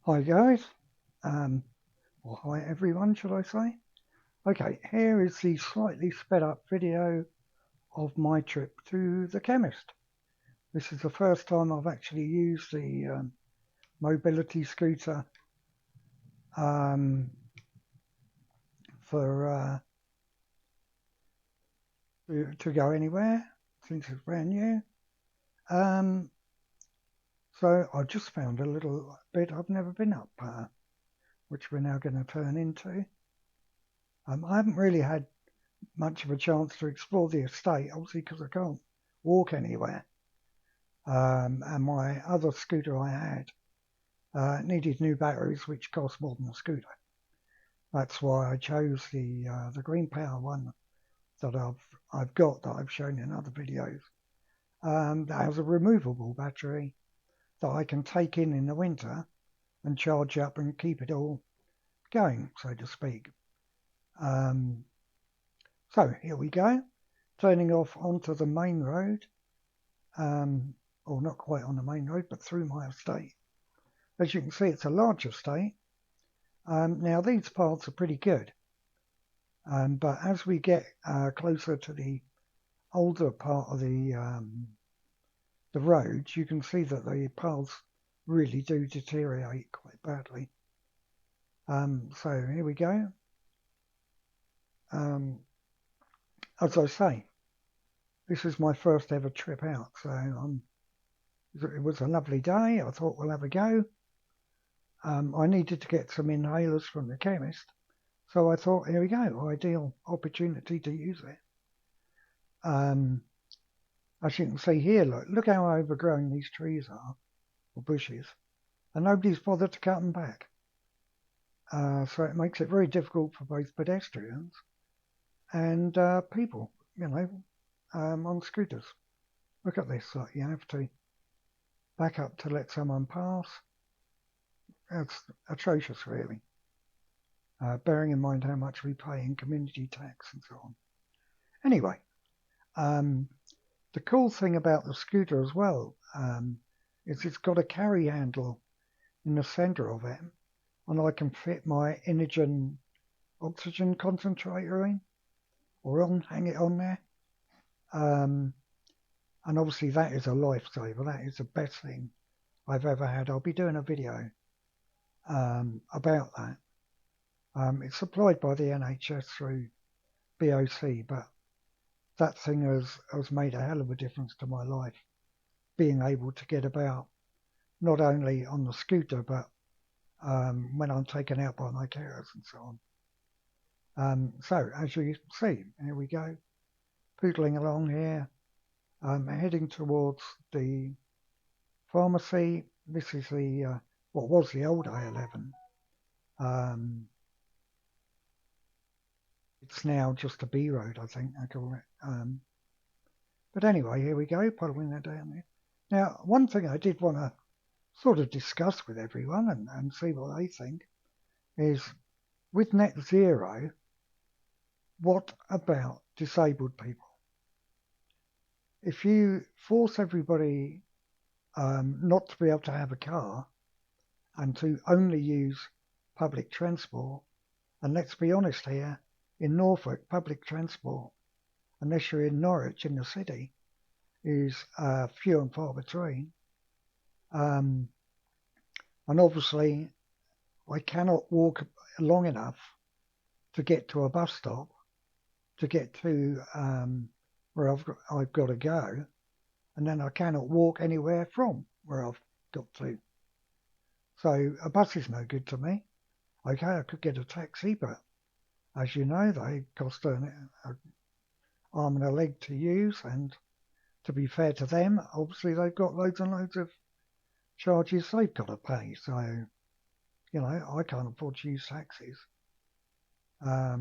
Hi guys, or hi everyone should I say. Okay, here is the slightly sped up video of my trip to the chemist. This is the first time I've actually used the mobility scooter um, for to go anywhere since it's brand new. Um, so I just found a little bit I've never been up, which we're now going to turn into. I haven't really had much of a chance to explore the estate, obviously because I can't walk anywhere. And my other scooter I had needed new batteries, which cost more than the scooter. That's why I chose the green power one that I've got that I've shown in other videos. That has a removable battery that I can take in the winter and charge up and keep it all going, so to speak. So here we go, turning off onto the main road, or not quite on the main road, but through my estate. As you can see, it's a large estate. Now these paths are pretty good, but as we get closer to the older part of the roads, you can see that the paths really do deteriorate quite badly. So here we go. As I say, this is my first ever trip out, so it was a lovely day. I thought we'll have a go. I needed to get some inhalers from the chemist, so I thought, here we go, ideal opportunity to use it. As you can see here, look how overgrown these trees are, or bushes, and nobody's bothered to cut them back. So it makes it very difficult for both pedestrians and people, on scooters. Look at this, you have to back up to let someone pass. It's atrocious, really. Bearing in mind how much we pay in community tax and so on. Anyway, the cool thing about the scooter as well is it's got a carry handle in the centre of it, and I can fit my Inogen oxygen concentrator in, or hang it on there. And obviously that is a lifesaver. That is the best thing I've ever had. I'll be doing a video about that. It's supplied by the NHS through BOC, but that thing has made a hell of a difference to my life, being able to get about not only on the scooter, but when I'm taken out by my carers and so on. So as you see, here we go, poodling along here, heading towards the pharmacy. This is the what was the old A11. It's now just a B road, I think I call it. But anyway, here we go, puddling that down there. Now, one thing I did want to sort of discuss with everyone and see what they think is, with net zero, what about disabled people? If you force everybody not to be able to have a car and to only use public transport, and let's be honest here, in Norfolk, public transport, unless you're in Norwich in the city, is few and far between. And obviously, I cannot walk long enough to get to a bus stop, to get to where I've got to go, and then I cannot walk anywhere from where I've got to. So a bus is no good to me. Okay, I could get a taxi, but as you know, they cost an arm and a leg to use, and to be fair to them, obviously they've got loads and loads of charges they've got to pay. So, I can't afford to use taxis. I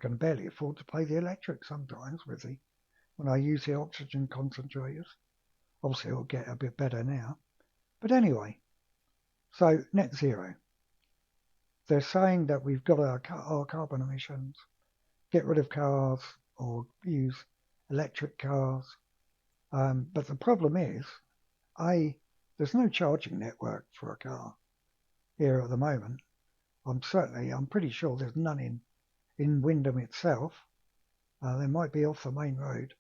can barely afford to pay the electric sometimes when I use the oxygen concentrators. Obviously it'll get a bit better now. But anyway, so net zero. They're saying that we've got our carbon emissions, get rid of cars or use electric cars. But the problem is, there's no charging network for a car. here at the moment. I'm pretty sure there's none in Wyndham itself. There might be off the main road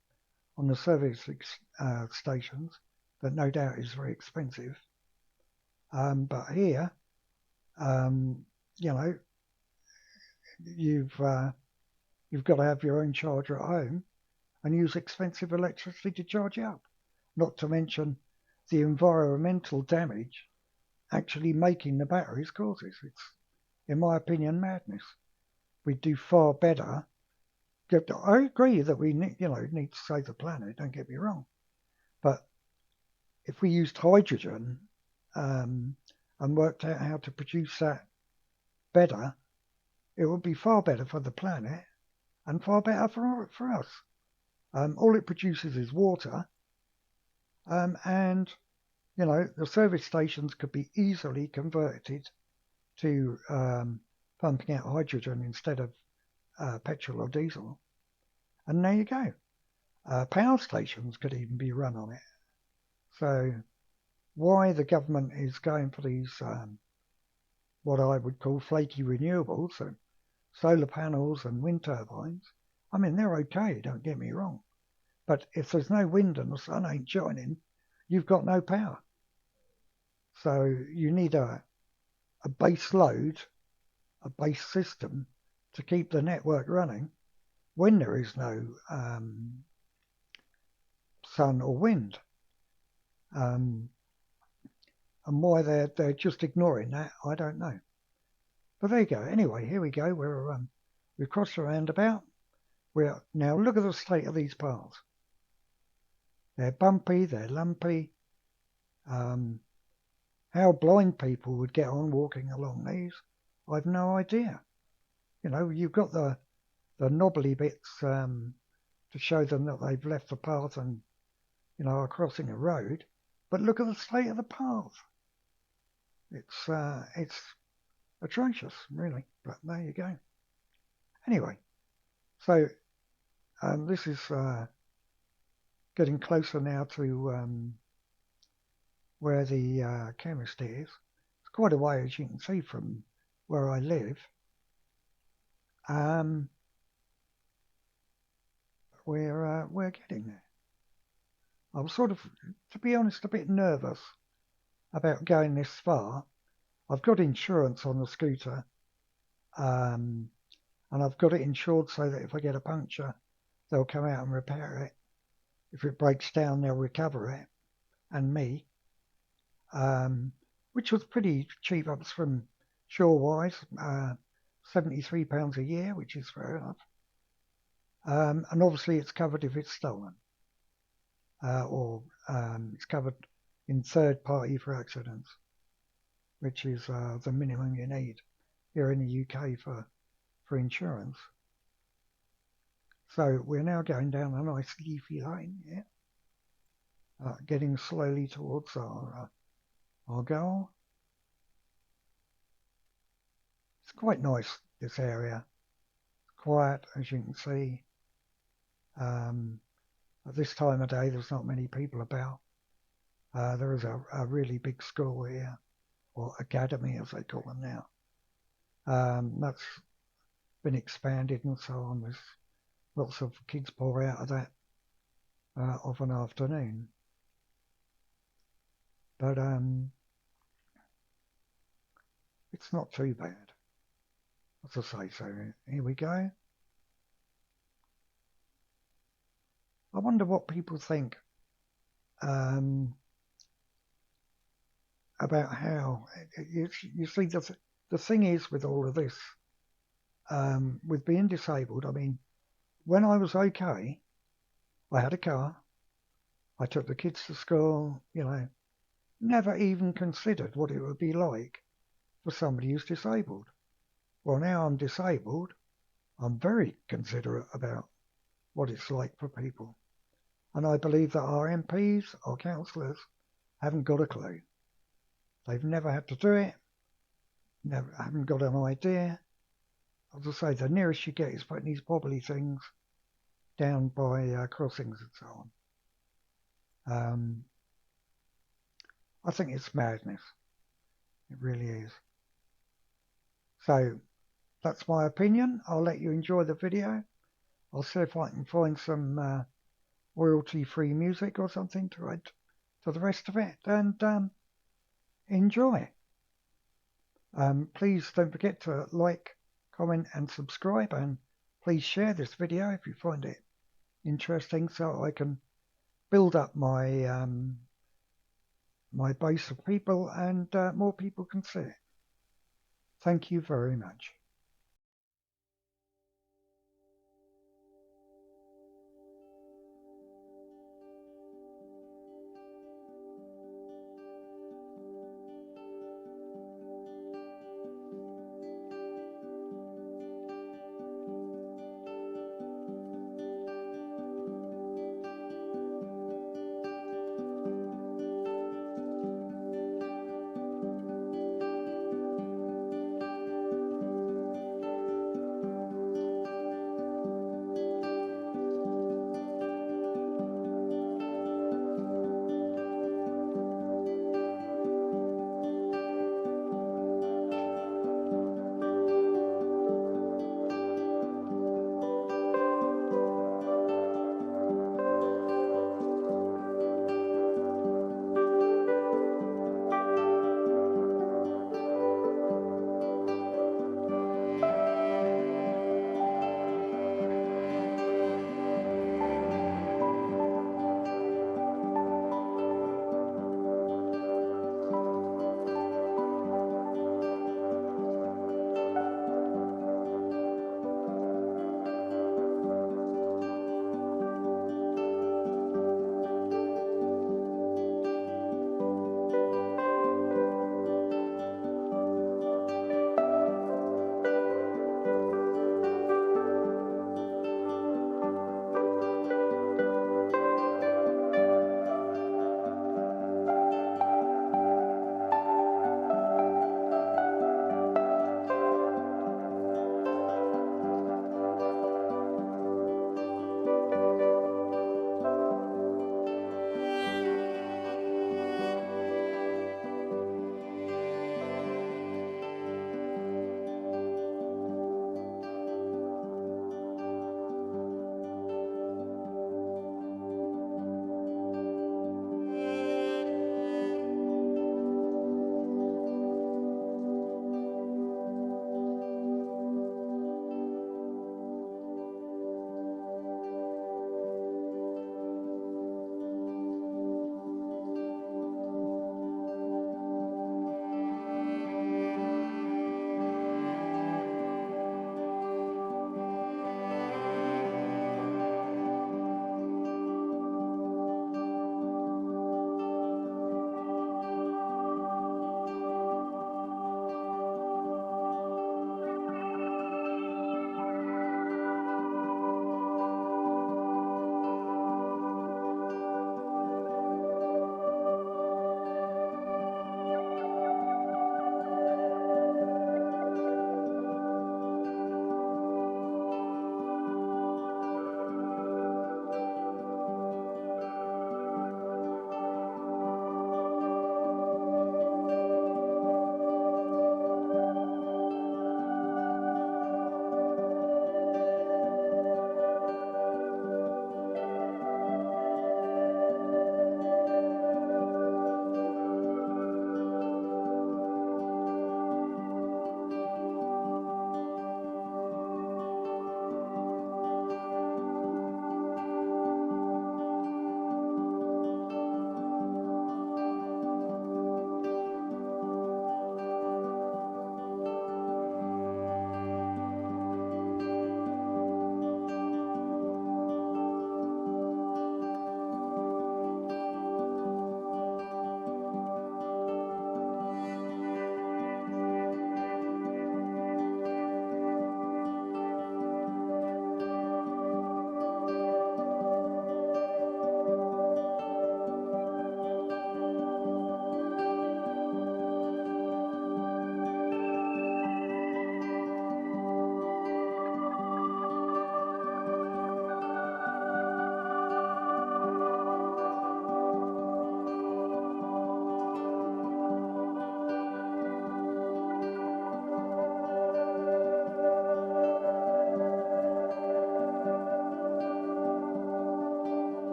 on the service stations, but no doubt is very expensive. But here, you know, you've got to have your own charger at home and use expensive electricity to charge it up. Not to mention the environmental damage actually making the batteries causes. It's, in my opinion, madness. We do far better. I agree that we need to save the planet. Don't get me wrong, but if we used hydrogen and worked out how to produce that better, it would be far better for the planet and far better for us. All it produces is water, and the service stations could be easily converted to pumping out hydrogen instead of petrol or diesel, and there you go. Power stations could even be run on it. So why the government is going for these what I would call flaky renewables, so solar panels and wind turbines, I mean, they're okay, don't get me wrong, but if there's no wind and the sun ain't shining, you've got no power. So you need a base load, a base system to keep the network running when there is no sun or wind. And why they're just ignoring that, I don't know. But there you go. Anyway, here we go. We've crossed the roundabout. Now look at the state of these paths. They're bumpy, they're lumpy. How blind people would get on walking along these, I've no idea. You've got the knobbly bits to show them that they've left the path and are crossing a road. But look at the state of the path. It's atrocious, really. But there you go. Anyway, so this is getting closer now to where the chemist is. It's quite a way, as you can see, from where I live. We're getting there. I was sort of, to be honest, a bit nervous about going this far. I've got insurance on the scooter, and I've got it insured so that if I get a puncture, they'll come out and repair it. If it breaks down, they'll recover it, and me, which was pretty cheap. Up from Shorewise, £73 a year, which is fair enough. And obviously it's covered if it's stolen, or it's covered in third party for accidents, which is the minimum you need here in the UK for insurance. So we're now going down a nice leafy lane here, getting slowly towards our goal. It's quite nice, this area. It's quiet, as you can see. At this time of day, there's not many people about. There is a really big school here, or academy as they call them now. That's been expanded and so on. There's lots of kids pour out of that of an afternoon. But it's not too bad, as I say. So here we go. I wonder what people think about how you see the thing is with all of this, with being disabled. I mean, when I was okay, I had a car, I took the kids to school, never even considered what it would be like for somebody who's disabled. Well, now I'm disabled, I'm very considerate about what it's like for people. And I believe that our MPs, our councillors, haven't got a clue. They've never had to do it, haven't got an idea. As I say, the nearest you get is putting these bobbly things down by crossings and so on. I think it's madness. It really is. So that's my opinion. I'll let you enjoy the video. I'll see if I can find some royalty-free music or something to add to the rest of it, and enjoy. Please don't forget to like, comment and subscribe, and please share this video if you find it interesting, so I can build up my my base of people and more people can see it. Thank you very much.